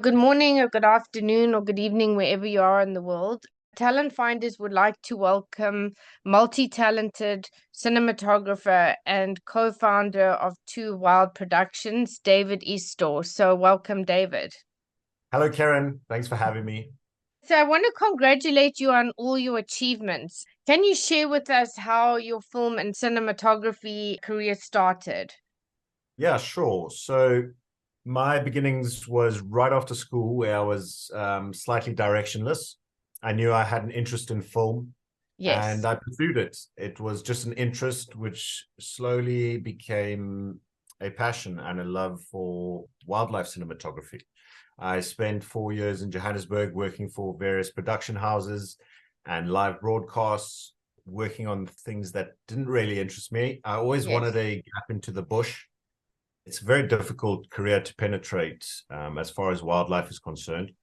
Good morning, or good afternoon, or good evening, wherever you are in the world. Talent Finders would like to welcome multi-talented cinematographer and co-founder of Two Wild Productions, David Eastaugh. So welcome, David. Hello, Karen. Thanks for having me. So I want to congratulate you on all your achievements. Can you share with us how your film and cinematography career started? Yeah, sure. So my beginnings was right after school where I was slightly directionless. I knew I had an interest in film and Yes, I pursued it. It was just an interest which slowly became a passion and a love for wildlife cinematography. I spent 4 years in Johannesburg working for various production houses and live broadcasts, working on things that didn't really interest me. I always wanted yes. a gap into the bush. It's a very difficult career to penetrate as far as wildlife is concerned.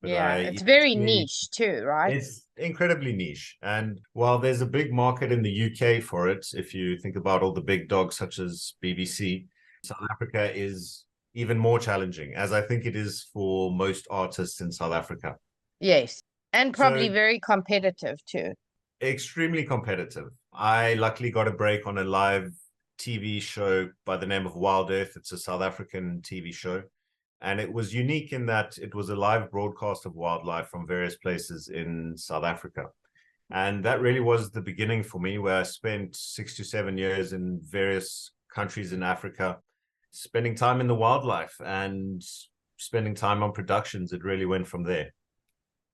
But Yeah, I it's very eventually, niche too, right? it's incredibly niche. And while there's a big market in the UK for it, if you think about all the big dogs such as BBC, South Africa is even more challenging, as I think it is for most artists in South Africa. Yes. And probably So very competitive too. extremely competitive. I luckily got a break on a live TV show by the name of Wild Earth. It's a South African TV show. And it was unique in that it was a live broadcast of wildlife from various places in South Africa. And that really was the beginning for me, where I spent 6 to 7 years in various countries in Africa, spending time in the wildlife and spending time on productions. It really went from there.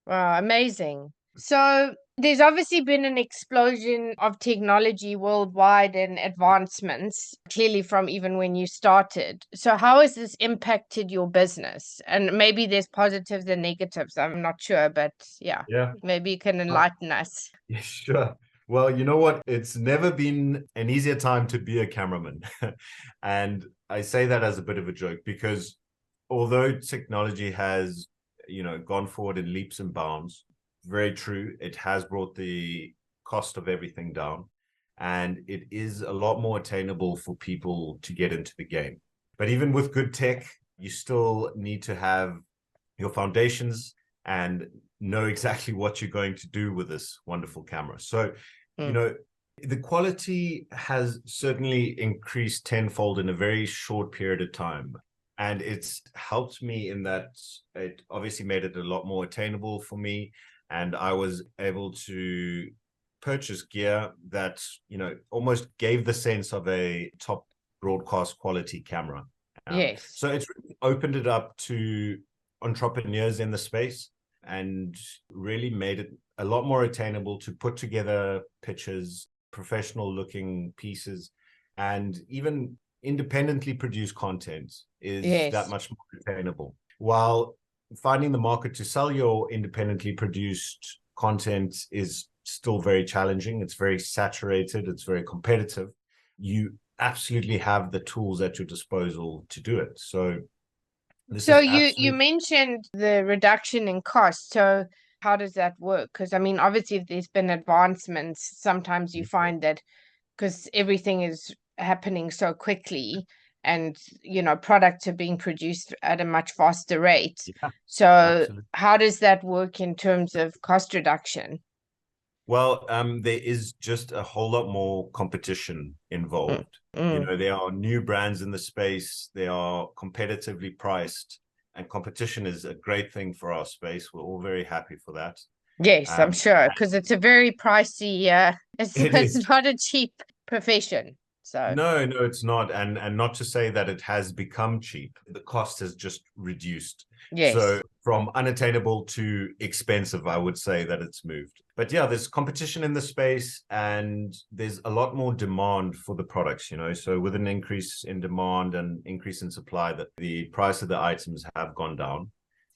Wow, amazing. So there's obviously been an explosion of technology worldwide and advancements, clearly from even when you started. So how has this impacted your business? And maybe there's positives and negatives. I'm not sure, but yeah, Yeah. maybe you can Uh, enlighten us. Yeah, sure. Well, you know what? It's never been an easier time to be a cameraman. And I say that as a bit of a joke because although technology has, gone forward in leaps and bounds, very true, it has brought the cost of everything down. And it is a lot more attainable for people to get into the game. But even with good tech, you still need to have your foundations and know exactly what you're going to do with this wonderful camera. So, you Mm. know, the quality has certainly increased tenfold in a very short period of time. And it's helped me in that it obviously made it a lot more attainable for me. And I was able to purchase gear that, almost gave the sense of a top broadcast quality camera. Yes. So it's opened it up to entrepreneurs in the space and really made it a lot more attainable to put together pictures, professional looking pieces, and even independently produce content is that Yes. much more attainable. While finding the market to sell your independently produced content is still very challenging, it's very saturated, it's very competitive. You absolutely have the tools at your disposal to do it. So this So is you absolutely. mentioned the reduction in cost. So how does that work? Because I mean, obviously, if there's been advancements, sometimes you find that because everything is happening so quickly and products are being produced at a much faster rate. Yeah, So absolutely. how does that work in terms of cost reduction? Well, there is just a whole lot more competition Mm, involved. mm. There are new brands in the space, they are competitively priced, and competition is a great thing for our space. We're all very happy for that. Yes, I'm Um, sure, because it's a very pricey, it's it it's is. not a cheap profession. So No, no, it's not. And not to say that it has become cheap. The cost has just reduced. So yes. from unattainable to expensive, I would say that it's moved. But yeah, there's competition in the space and there's a lot more demand for the products. So with an increase in demand and increase in supply, that the price of the items have gone down.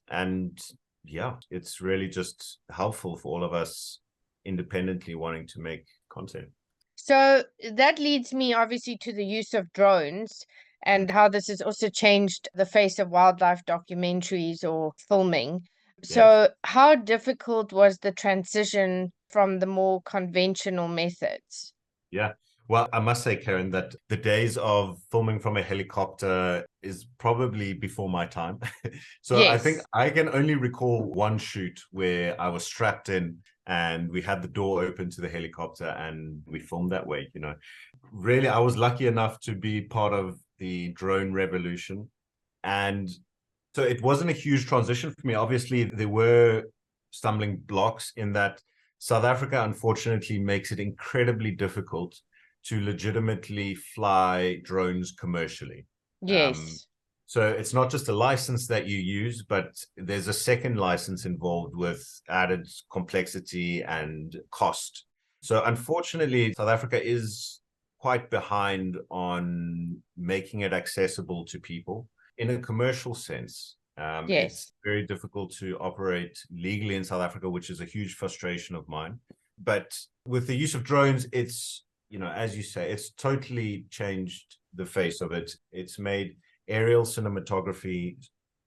And yeah, it's really just helpful for all of us independently wanting to make content. So that leads me obviously to the use of drones and how this has also changed the face of wildlife documentaries or filming. Yes. So, how difficult was the transition from the more conventional methods? Yeah. Well, I must say, Karen, that the days of filming from a helicopter is probably before my time. So I think Yes. I can only recall one shoot where I was strapped in and we had the door open to the helicopter and we filmed that way, you know. Really, I was lucky enough to be part of the drone revolution. And so it wasn't a huge transition for me. Obviously, there were stumbling blocks in that South Africa, unfortunately, makes it incredibly difficult to legitimately fly drones commercially. Um, Yes. so it's not just a license that you use, but there's a second license involved with added complexity and cost. So unfortunately, South Africa is quite behind on making it accessible to people in a commercial sense. It's Yes. very difficult to operate legally in South Africa, which is a huge frustration of mine. But with the use of drones, it's, you know, as you say, it's totally changed the face of it. It's made aerial cinematography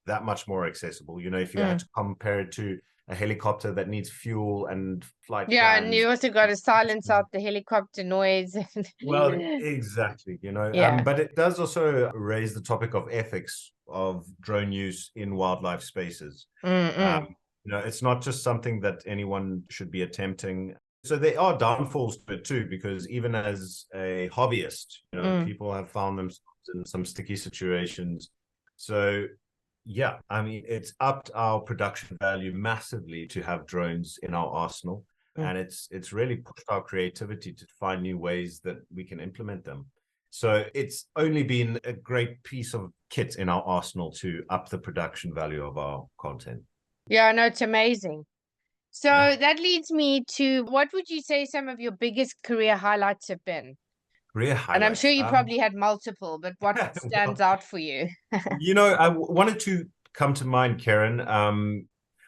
that much more accessible. You know, if you had Mm. to compare it to a helicopter that needs fuel and flight Yeah, and plans. you also got to silence out the helicopter noise. Well, exactly, you know, Yeah. but it does also raise the topic of ethics of drone use in wildlife spaces. Mm-mm. You know, it's not just something that anyone should be attempting. So there are downfalls to it too, because even as a hobbyist, you know, Mm. people have found themselves in some sticky situations. So yeah, I mean, it's upped our production value massively to have drones in our arsenal, Mm. and it's really pushed our creativity to find new ways that we can implement them. So it's only been a great piece of kit in our arsenal to up the production value of our content. Yeah, no, it's amazing. So Yeah, that leads me to what would you say some of your biggest career highlights have been? career And I'm sure highlights. you probably had multiple, but what stands Well, out for you? you know, wanted to come to mind, Karen.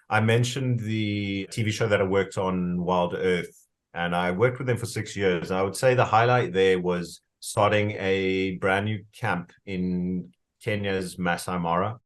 I mentioned the TV show that I worked on, Wild Earth, and I worked with them for 6 years. I would say the highlight there was starting a brand new camp in Kenya's Masai Mara.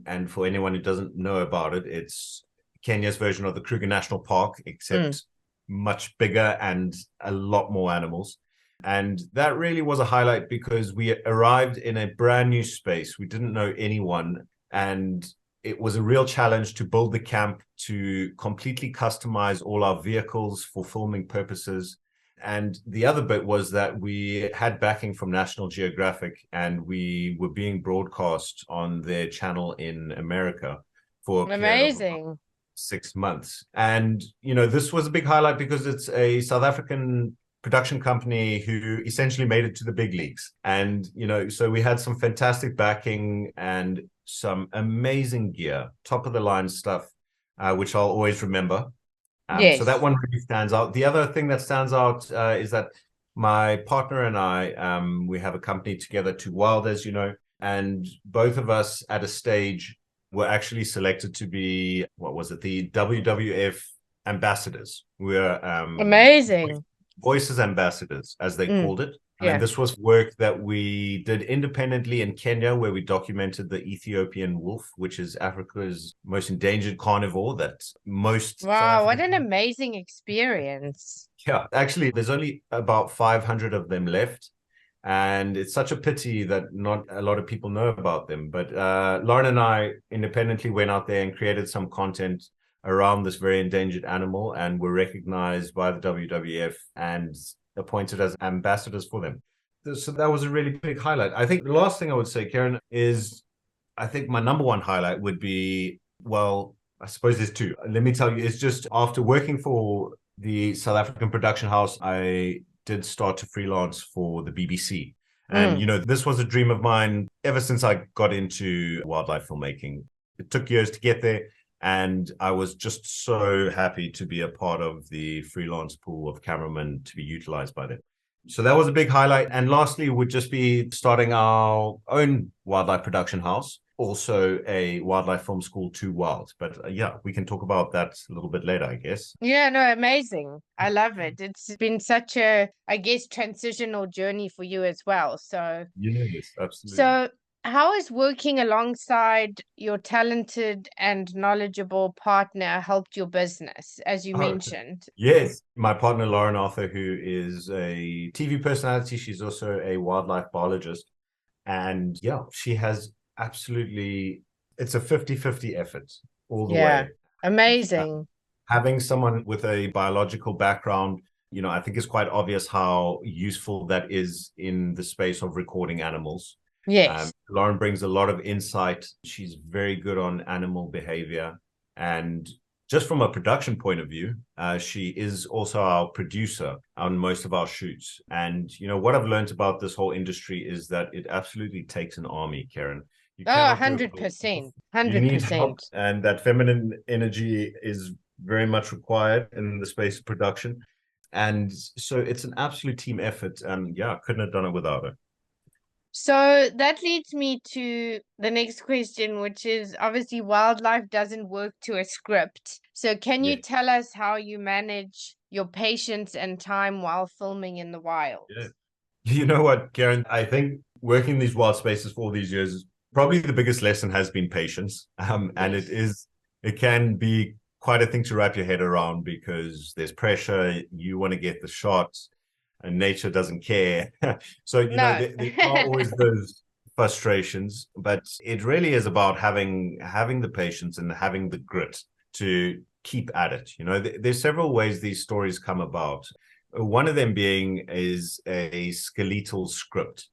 And for anyone who doesn't know about it, it's Kenya's version of the Kruger National Park, Mm. except much bigger and a lot more animals. And that really was a highlight because we arrived in a brand new space. We didn't know anyone. And it was a real challenge to build the camp, to completely customize all our vehicles for filming purposes. And the other bit was that we had backing from National Geographic and we were being broadcast on their channel in America for a period of about Amazing. 6 months. And, you know, this was a big highlight because it's a South African production company who essentially made it to the big leagues. And, you know, so we had some fantastic backing and some amazing gear, top of the line stuff, which I'll always remember. So that Yes. one really stands out. The other thing that stands out is that my partner and I, we have a company together, Too Wild, as you know, and both of us at a stage were actually selected to be, what was it, the WWF ambassadors. We're Amazing. voices ambassadors, as they Mm. called it. And Yeah. this was work that we did independently in Kenya, where we documented the Ethiopian wolf, which is Africa's most endangered carnivore that most South Wow, what African. an amazing experience. Yeah, actually, there's only about 500 of them left. And it's such a pity that not a lot of people know about them. But Lauren and I independently went out there and created some content around this very endangered animal and were recognized by the WWF and appointed as ambassadors for them. So that was a really big highlight. I think the last thing I would say, Karen, is I think my number one highlight would be, well, I suppose there's two. Let me tell you, it's just after working for the South African production house, I did start to freelance for the BBC. And, Mm. you know, this was a dream of mine ever since I got into wildlife filmmaking. It took years to get there. And I was just so happy to be a part of the freelance pool of cameramen to be utilized by them. So that was a big highlight. And lastly, would just be starting our own wildlife production house, also a wildlife film school, Too Wild. But yeah, we can talk about that a little bit later, I guess. Yeah, no, amazing. I love it. It's been such a, I guess, transitional journey for you as well. So, Yes, absolutely. so how has working alongside your talented and knowledgeable partner helped your business, as you Oh, mentioned? yes. My partner, Lauren Arthur, who is a TV personality, she's also a wildlife biologist. And yeah, she has absolutely, it's a 50-50 effort all the Yeah, way. amazing. Having someone with a biological background, I think it's quite obvious how useful that is in the space of recording animals. Yes. Lauren brings a lot of insight. She's very good on animal behavior. And just from a production point of view, she is also our producer on most of our shoots. And, what I've learned about this whole industry is that it absolutely takes an army, Karen. You Oh, cannot do it all. 100%. You need help, 100%. and that feminine energy is very much required in the space of production. And so it's an absolute team effort. And yeah, couldn't have done it without her. So that leads me to the next question, which is obviously wildlife doesn't work to a script. So can you Yeah. tell us how you manage your patience and time while filming in the wild? Yeah. You know what, Karen? I think working these wild spaces for all these years, probably the biggest lesson has been patience. And Yes. it can be quite a thing to wrap your head around because there's pressure. You want to get the shots, and nature doesn't care. So, No. there are always those frustrations, but it really is about having the patience and having the grit to keep at it. There's several ways these stories come about. One of them being is a skeletal script.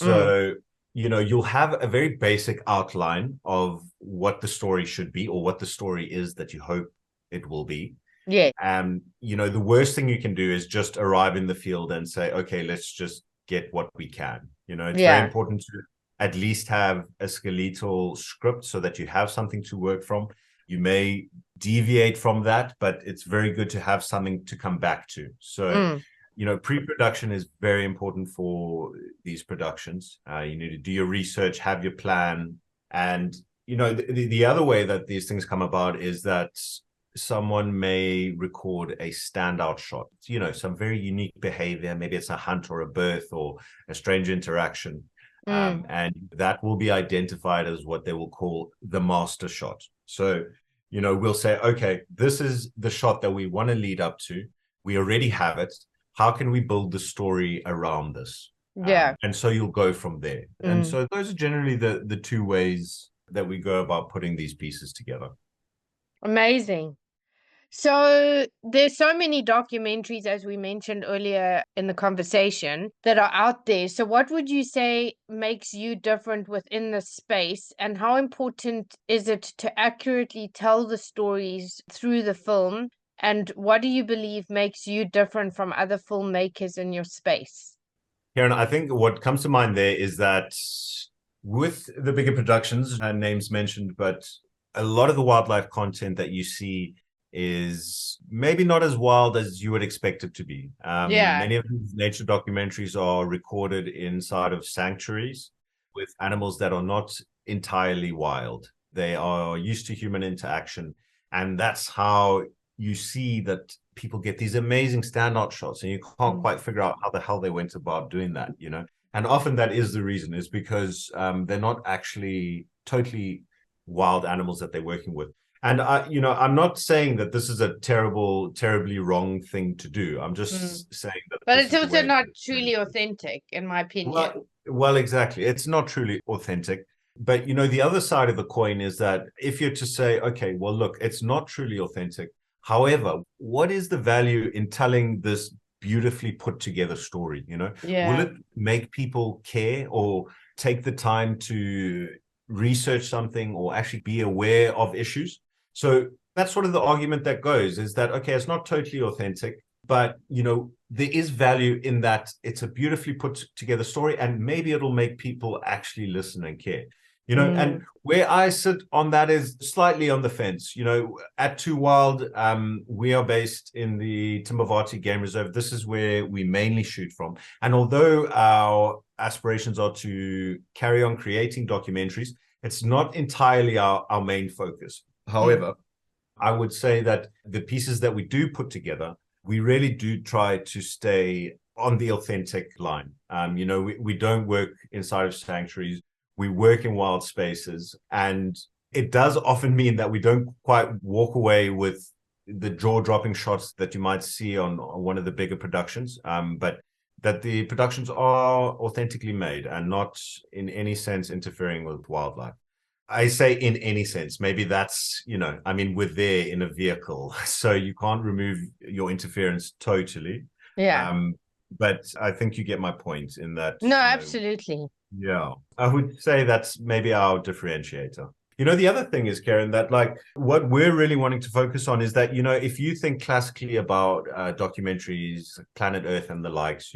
Mm, So, you'll have a very basic outline of what the story should be or what the story is that you hope it will be. yeah. And, the worst thing you can do is just arrive in the field and say, okay, let's just get what we can. It's very Yeah. important to at least have a skeletal script so that you have something to work from. You may deviate from that, but it's very good to have something to come back to. So, Mm, pre-production is very important for these productions. You need to do your research, have your plan. And, the other way that these things come about is that someone may record a standout shot, some very unique behavior. Maybe it's a hunt or a birth or a strange interaction. mm, And that will be identified as what they will call the master shot. So, we'll say, okay, this is the shot that we want to lead up to. We already have it. How can we build the story around this? yeah. And so you'll go from there. And Mm. so those are generally the two ways that we go about putting these pieces together. Amazing. So there's so many documentaries, as we mentioned earlier in the conversation, that are out there. So what would you say makes you different within the space, and how important is it to accurately tell the stories through the film? And what do you believe makes you different from other filmmakers in your space? Karen, I think what comes to mind there is that with the bigger productions and names mentioned, but a lot of the wildlife content that you see is maybe not as wild as you would expect it to be. Yeah. Many of these nature documentaries are recorded inside of sanctuaries with animals that are not entirely wild. They are used to human interaction. And that's how you see that people get these amazing standout shots, and you can't Mm, quite figure out how the hell they went about doing that. And often that is the reason, is because they're not actually totally wild animals that they're working with. And I'm not saying that this is a terribly wrong thing to do. I'm mm. just saying that But this it's is the also way not that truly it is. authentic, in my opinion. Well, exactly. It's not truly authentic. But the other side of the coin is that if you're to say, okay, well, look, it's not truly authentic. However, what is the value in telling this beautifully put together story? Will Yeah. it make people care or take the time to research something or actually be aware of issues? So that's sort of the argument that goes, is that, okay, it's not totally authentic, but there is value in that it's a beautifully put together story, and maybe it'll make people actually listen and care. And Mm, where I sit on that is slightly on the fence. At Too Wild, we are based in the Timbavati Game Reserve. This is where we mainly shoot from. And although our aspirations are to carry on creating documentaries, it's not entirely our main focus. mm, However, I would say that the pieces that we do put together, we really do try to stay on the authentic line. We don't work inside of sanctuaries. we work in wild spaces, and it does often mean that we don't quite walk away with the jaw-dropping shots that you might see on one of the bigger productions, but that the productions are authentically made and not in any sense interfering with wildlife. I say in any sense, maybe that's, I mean, we're there in a vehicle, so you can't remove your interference totally. Yeah. Um, but I think you get my point in that, No, absolutely. yeah, I would say that's maybe our differentiator. The other thing is, Karen, that like what we're really wanting to focus on is that, if you think classically about documentaries, Planet Earth and the likes,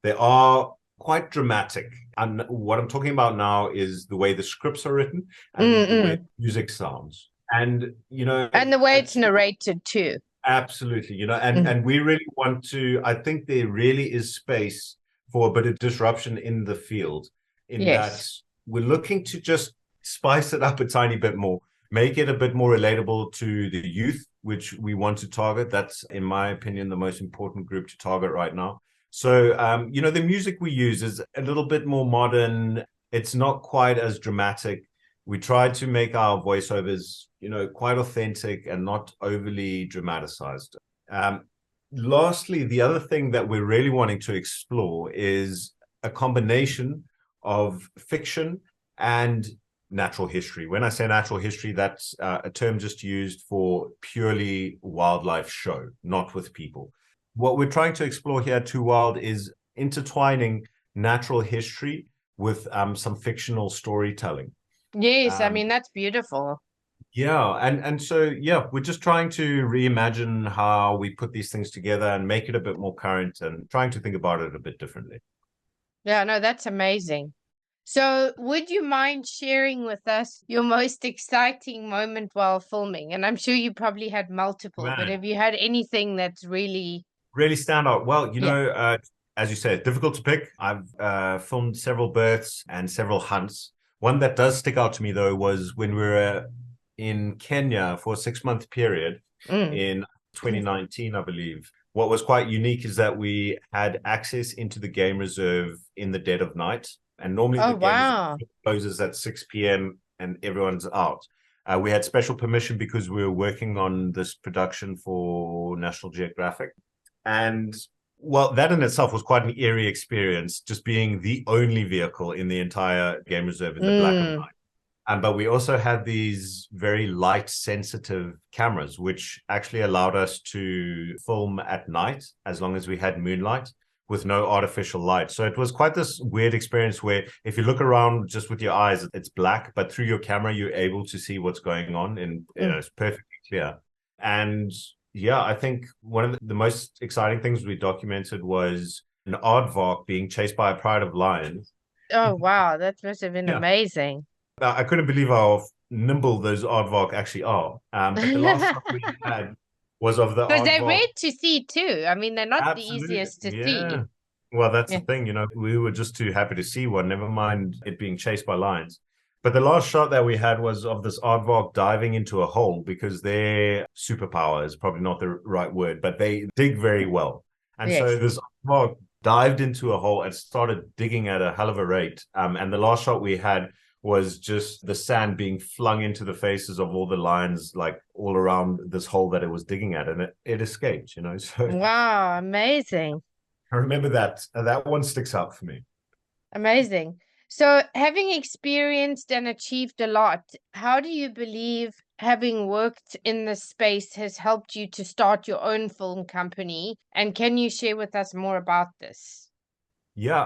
they are quite dramatic. And what I'm talking about now is the way the scripts are written and the way Mm-mm. music sounds. And, And the way it's narrated too. absolutely, and we really want to, I think there really is space for a bit of disruption in the field, in that Yes. we're looking to just spice it up a tiny bit more, make it a bit more relatable to the youth, which we want to target. That's, in my opinion, the most important group to target right now. So, the music we use is a little bit more modern. It's not quite as dramatic. We try to make our voiceovers, quite authentic and not overly dramatized. Lastly, the other thing that we're really wanting to explore is a combination of fiction and natural history. When I say natural history, that's a term just used for purely wildlife show, not with people. What we're trying to explore here at Too Wild is intertwining natural history with some fictional storytelling. Yes, I Um, mean that's beautiful. yeah, and so yeah, we're just trying to reimagine how we put these things together and make it a bit more current and trying to think about it a bit differently. Yeah, no, that's amazing. So, would you mind sharing with us your most exciting moment while filming? And I'm sure you probably had multiple, but Man, have you had anything that's really, really stand out. Well, yeah. as you said, difficult to pick. I've filmed several births and several hunts. One that does stick out to me though was when we were in Kenya for a 6-month period Mm. in 2019, I believe. What was quite unique is that we had access into the game reserve in the dead of night. And normally Oh, the game reserve wow. closes at 6 p.m. and everyone's out. We had special permission because we were working on this production for National Geographic. And well, that in itself was quite an eerie experience, just being the only vehicle in the entire game reserve in the black and Mm. white. But we also had these very light sensitive cameras, which actually allowed us to film at night as long as we had moonlight with no artificial light. So it was quite this weird experience where if you look around just with your eyes, it's black, but through your camera, you're able to see what's going on, and Mm. it's perfectly clear. And yeah, I think one of the most exciting things we documented was an aardvark being chased by a pride of lions. Oh, wow. That must have been Yeah. amazing. I couldn't believe how nimble those aardvark actually are. But the last shot we had was of the Because they're aardvark. rare to see too. I mean, they're not the Absolutely. easiest to see. Yeah. Well, that's the Yeah. thing, we were just too happy to see one, never mind it being chased by lions. But the last shot that we had was of this aardvark diving into a hole because their superpower is probably not the right word, but they dig very well. And so Yes. this aardvark dived into a hole and started digging at a hell of a rate. And the last shot we had was just the sand being flung into the faces of all the lions, like all around this hole that it was digging at, and it escaped. So Wow. Amazing. I remember that one sticks out for me. Amazing. So, having experienced and achieved a lot, how do you believe having worked in this space has helped you to start your own film company? And can you share with us more about this? Yeah,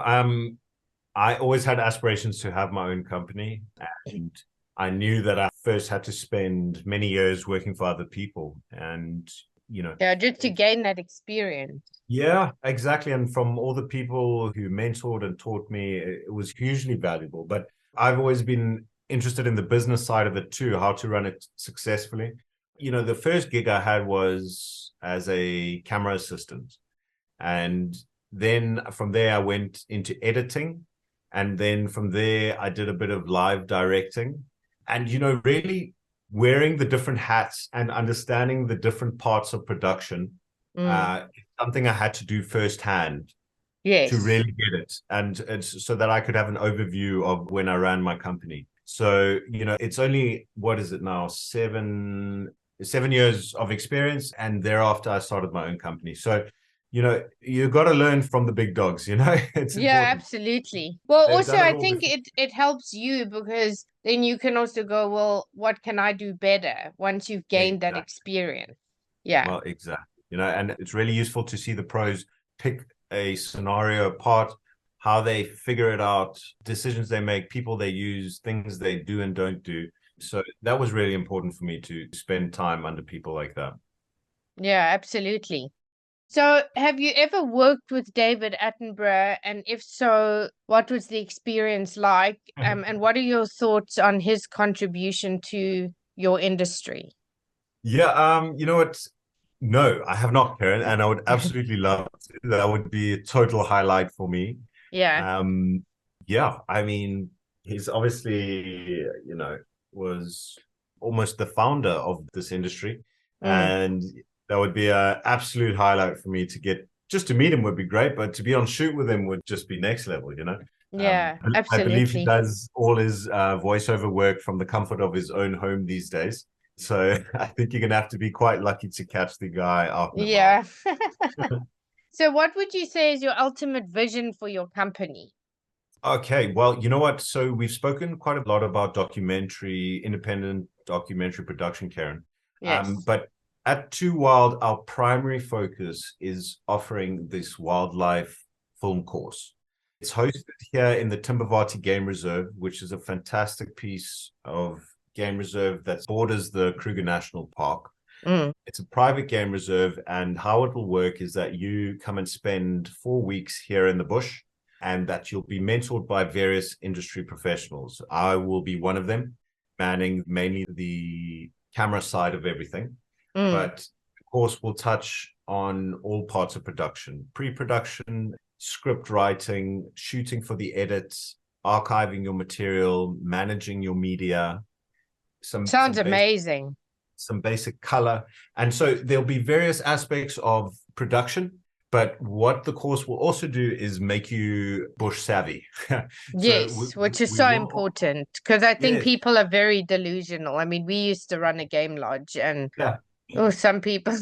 I always had aspirations to have my own company, and I knew that I first had to spend many years working for other people, and Yeah, just to it, gain that experience. yeah, exactly. And from all the people who mentored and taught me, it was hugely valuable. But I've always been interested in the business side of it too, how to run it successfully. The first gig I had was as a camera assistant. And then from there, I went into editing. And then from there, I did a bit of live directing. And, really wearing the different hats and understanding the different parts of production, Mm. something I had to do firsthand. to Yes. really get it, and it's so that I could have an overview of when I ran my company. So, it's only, what is it now, 7 years of experience, and thereafter I started my own company. So, you got to learn from the big dogs. It's Yeah, important. absolutely. Well, They've also done it I all think before. it helps you because then you can also go, well, what can I do better once you've gained that Exactly. experience? Yeah. Well, exactly. And it's really useful to see the pros pick a scenario apart, how they figure it out, decisions they make, people they use, things they do and don't do. So that was really important for me to spend time under people like that. Yeah, absolutely. So, have you ever worked with David Attenborough? And if so, what was the experience like? And what are your thoughts on his contribution to your industry? Yeah, you know what? No, I have not, Karen, and I would absolutely love to. That would be a total highlight for me. Yeah. Um, yeah, I mean, he's obviously, was almost the founder of this industry, Mm. and that would be an absolute highlight for me to get. Just to meet him would be great, but to be on shoot with him would just be next level. Yeah, I believe he absolutely. does all his voiceover work from the comfort of his own home these days. So I think you're gonna have to be quite lucky to catch the guy out and about. Yeah. So, what would you say is your ultimate vision for your company? Okay, well, you know what? So we've spoken quite a lot about independent documentary production, Karen. Yes. But at Too Wild, our primary focus is offering this wildlife film course. It's hosted here in the Timbavati Game Reserve, which is a fantastic piece of game reserve that borders the Kruger National Park. Mm. It's a private game reserve, and how it will work is that you come and spend 4 weeks here in the bush, and that you'll be mentored by various industry professionals. I will be one of them, manning mainly the camera side of everything, Mm. but of course, we'll touch on all parts of production, pre-production, script writing, shooting for the edits, archiving your material, managing your media, some Sounds some basic amazing. some basic color. And so there'll be various aspects of production, but what the course will also do is make you bush savvy. So Yes, which is we so will, important because I think yes, people are very delusional. I mean, we used to run a game lodge and yeah. oh, some people.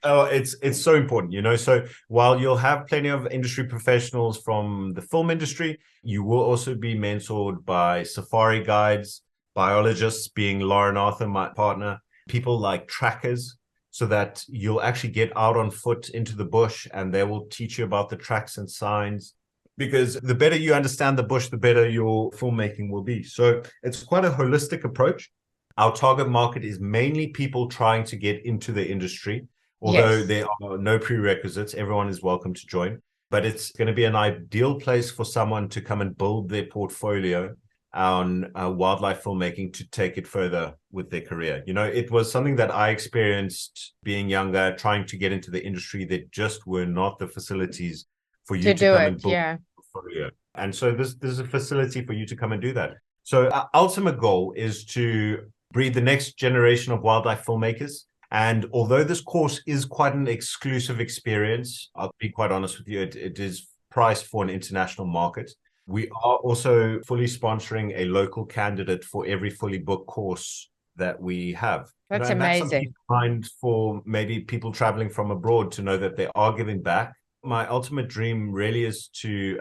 Oh, it's so important. So while you'll have plenty of industry professionals from the film industry, you will also be mentored by safari guides, biologists, being Lauren Arthur, my partner, people like trackers, so that you'll actually get out on foot into the bush and they will teach you about the tracks and signs. Because the better you understand the bush, the better your filmmaking will be. So it's quite a holistic approach. Our target market is mainly people trying to get into the industry, although Yes, there are no prerequisites. Everyone is welcome to join, but it's going to be an ideal place for someone to come and build their portfolio on wildlife filmmaking to take it further with their career. It was something that I experienced being younger, trying to get into the industry. There just were not the facilities for you to to do come it. and build Yeah. a portfolio. And so there's a facility for you to come and do that. So our ultimate goal is to breed the next generation of wildlife filmmakers. And although this course is quite an exclusive experience, I'll be quite honest with you, it is priced for an international market. We are also fully sponsoring a local candidate for every fully booked course that we have. That's And that's some peace amazing. of mind for maybe people traveling from abroad to know that they are giving back. My ultimate dream really is to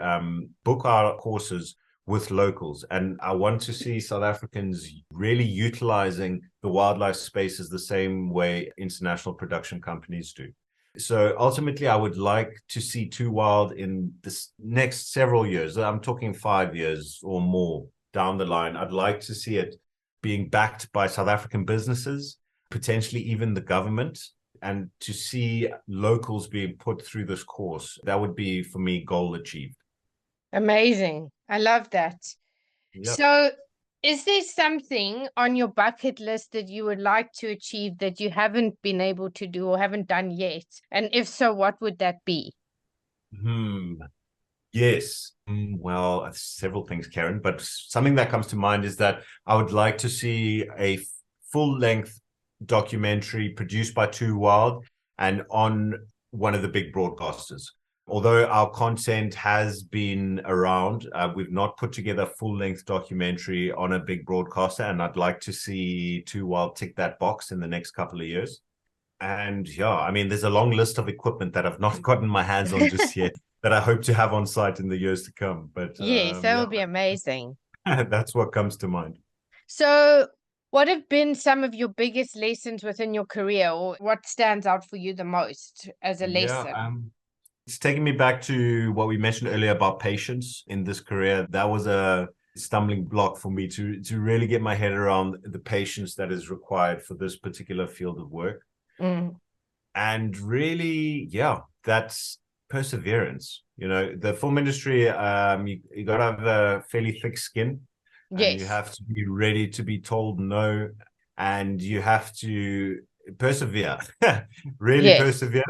book our courses with locals. And I want to see South Africans really utilizing the wildlife spaces the same way international production companies do. So ultimately, I would like to see Too Wild in this next several years. I'm talking 5 years or more down the line. I'd like to see it being backed by South African businesses, potentially even the government, and to see locals being put through this course. That would be, for me, goal achieved. Amazing. I love that. Yeah. So, is there something on your bucket list that you would like to achieve that you haven't been able to do or haven't done yet? And if so, what would that be? Hmm. Yes. Well, several things, Karen, but something that comes to mind is that I would like to see a full length documentary produced by Too Wild and on one of the big broadcasters. Although our content has been around, we've not put together a full-length documentary on a big broadcaster, and I'd like to see Too Wild tick that box in the next couple of years. And yeah, I mean, there's a long list of equipment that I've not gotten my hands on just yet that I hope to have on site in the years to come. But Yes, that would be amazing. that's what comes to mind. So, what have been some of your biggest lessons within your career, or what stands out for you the most as a Yeah, lesson? it's taking me back to what we mentioned earlier about patience in this career. That was a stumbling block for me to really get my head around the patience that is required for this particular field of work. Mm. And really, yeah, that's perseverance. You know, the film industry, you got to have a fairly thick skin, and you Yes, have to be ready to be told no, and you have to persevere, really yes, persevere.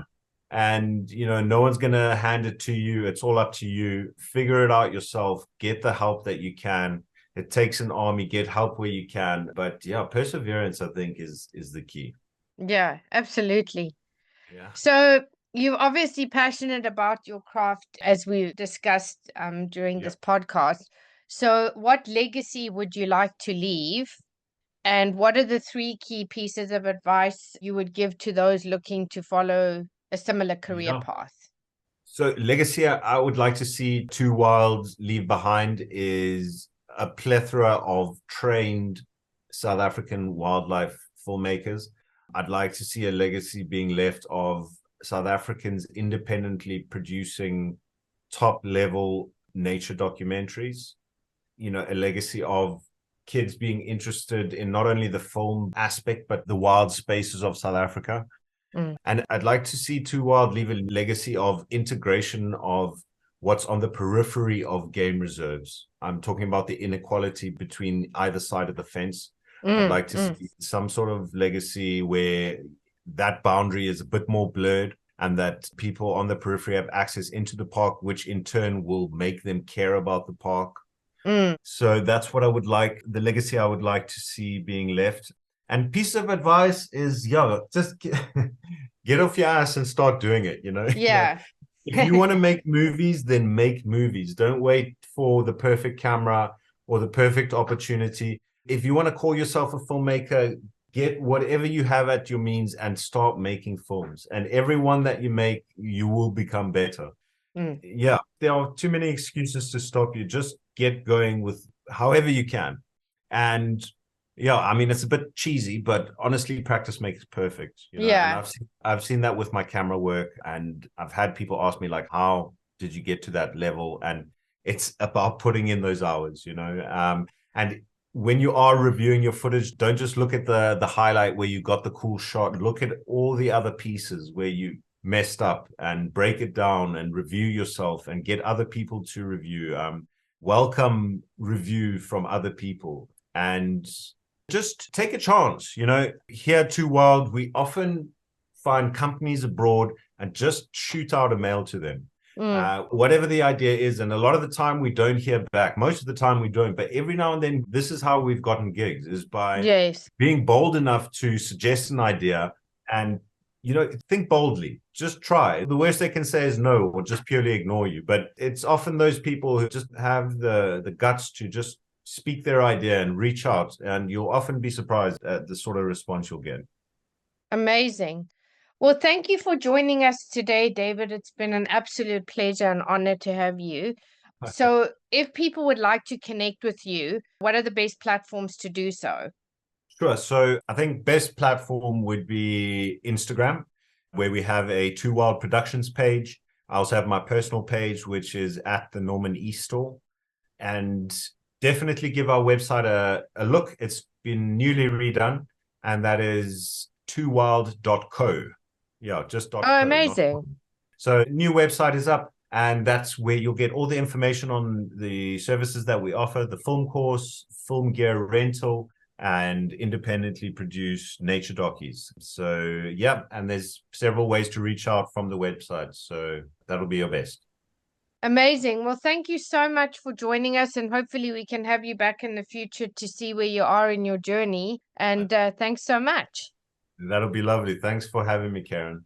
And, you know, no one's going to hand it to you. It's all up to you. Figure it out yourself. Get the help that you can. It takes an army. Get help where you can. But yeah, perseverance, I think, is the key. yeah, absolutely. Yeah. So, you're obviously passionate about your craft, as we discussed during Yeah. this podcast. So, what legacy would you like to leave? And what are the three key pieces of advice you would give to those looking to follow a similar career Yeah. path? So legacy I would like to see Too Wild leave behind is a plethora of trained South African wildlife filmmakers. I'd like to see a legacy being left of South Africans independently producing top level nature documentaries. You know, a legacy of kids being interested in not only the film aspect, but the wild spaces of South Africa. Mm. And I'd like to see Too Wild leave a legacy of integration of what's on the periphery of game reserves. I'm talking about the inequality between either side of the fence. I'd Mm, like to mm, see some sort of legacy where that boundary is a bit more blurred and that people on the periphery have access into the park, which in turn will make them care about the park. mm. So that's what I would like, the legacy I would like to see being left. And piece of advice is, yeah, just get off your ass and start doing it. You know, like Yeah. if you want to make movies, then make movies. Don't wait for the perfect camera or the perfect opportunity. If you want to call yourself a filmmaker, get whatever you have at your means and start making films. And every one that you make, you will become better. Mm. Yeah, there are too many excuses to stop you. Just get going with however you can. And yeah, I mean, it's a bit cheesy, but honestly, practice makes perfect, you know. And Yeah. I've seen that with my camera work, and I've had people ask me like, how did you get to that level? And it's about putting in those hours, you know. And when you are reviewing your footage, don't just look at the highlight where you got the cool shot. Look at all the other pieces where you messed up and break it down and review yourself and get other people to review. Welcome review from other people and just take a chance. You know, here Too Wild, we often find companies abroad and just shoot out a mail to them. Mm. Whatever the idea is, and a lot of the time we don't hear back. Most of the time we don't, but every now and then, this is how we've gotten gigs: is by Yes. being bold enough to suggest an idea and, you know, think boldly. Just try. The worst they can say is no, or just purely ignore you. But it's often those people who just have the guts to just speak their idea and reach out, and you'll often be surprised at the sort of response you'll get. Amazing. Well, thank you for joining us today, David. It's been an absolute pleasure and honor to have you. So, if people would like to connect with you, what are the best platforms to do so? Sure. So I think best platform would be Instagram, where we have a Too Wild Productions page. I also have my personal page, which is at the Norman Eastaugh. And definitely give our website a look. It's been newly redone, and that is toowild.co. Yeah, just Oh, .co, not amazing. .com. So new website is up, and that's where you'll get all the information on the services that we offer, the film course, film gear rental, and independently produced nature dockies. So yeah, and there's several ways to reach out from the website. So that'll be your best. Amazing. Well, thank you so much for joining us, and hopefully, we can have you back in the future to see where you are in your journey. And thanks so much. That'll be lovely. Thanks for having me, Karen.